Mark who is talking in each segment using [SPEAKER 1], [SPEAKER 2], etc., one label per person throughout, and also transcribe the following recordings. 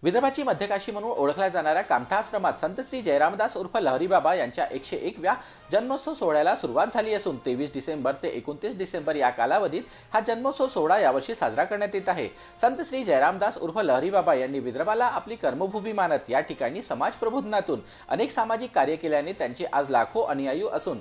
[SPEAKER 1] विदर्भाची मध्यकाशी म्हणून ओळखल्या जाणाऱ्या कामठा आश्रमात संत श्री जयरामदास उर्फ लहरी बाबा यांच्या 101व्या जन्मोत्सव सोहळ्याला सुरुवात झाली असून 23 डिसेंबर ते 29 डिसेंबर या कालावधीत हा जन्मोत्सव सोहळा यावर्षी साजरा करण्यात येत आहे। संत श्री जयरामदास उर्फ लहरी बाबा यांनी विदर्भाला आपली कर्मभूमी मानत या ठिकाणी समाज प्रबोधनातून अनेक सामाजिक कार्य केल्याने त्यांचे आज लाखो अनुयायी असून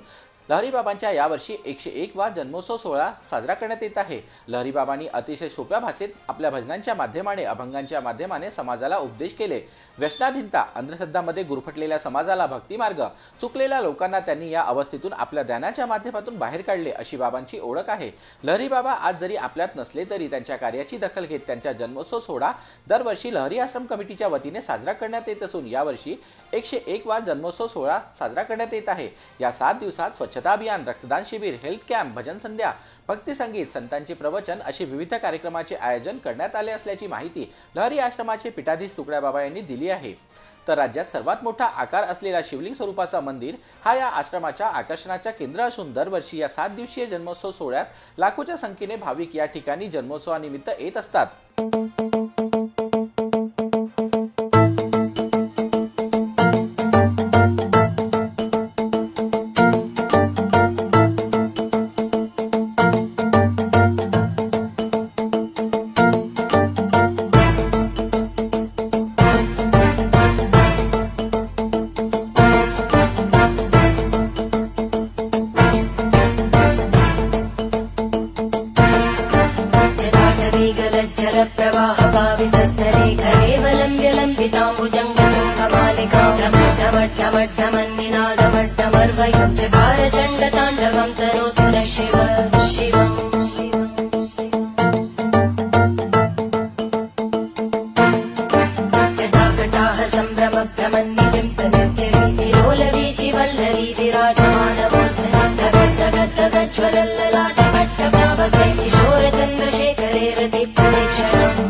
[SPEAKER 1] लहरी बाबांच्या यावर्षी 101वा जन्मोत्सव सोहळा साजरा करण्यात येत आहे। लहरी बाबांनी अतिशय सोप्या भाषेत आपल्या भजनांच्या माध्यमाने अभंगांच्या माध्यमाने समाजाला उपदेश केले। व्यसनाधीनता अंधश्रद्धांमध्ये गुरफटलेल्या समाजाला भक्तिमार्ग चुकलेल्या लोकांना त्यांनी या अवस्थेतून आपल्या ध्यानाच्या माध्यमातून बाहेर काढले अशी बाबांची ओळख आहे। लहरी बाबा आज जरी आपल्यात नसले तरी त्यांच्या कार्याची दखल घेत त्यांच्या जन्मोत्सव सोहळा दरवर्षी लहरी आश्रम कमिटीच्या वतीने साजरा करण्यात येत असून यावर्षी 101वा जन्मोत्सव सोहळा साजरा करण्यात येत आहे। या 7 दिवसात स्वच्छता अभियान, रक्तदान शिबिर, हेल्थ कॅम्प, भजन संध्या, भक्ती संगीत, संतांचे प्रवचन असे विविध कार्यक्रमाचे आयोजन करण्यात आले असल्याची माहिती लहरी आश्रमाचे पीठाधीश तुकड्या बाबा यांनी दिली आहे। तर राज्यात सर्वात मोठा आकार असलेला शिवलिंग स्वरूपाचा मंदिर हा या आश्रमाच्या आकर्षणाचा केंद्र असून दरवर्षी या 7 दिवसीय जन्मोत्सव सोहळ्यात लाखोच्या संख्येने भाविक या ठिकाणी जन्मोत्सवानिमित्त येत असतात।
[SPEAKER 2] चकारचण्डताण्डवं तनोतु न शिव शिवम् जटाकटाः सम्भ्रमभ्रमन्निलिम्पनिर्जरी विलोलवीचिवल्लरी विराजमानबोधरी किशोरचन्द्रशेखरे रतिप्रदक्षिणम्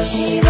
[SPEAKER 2] She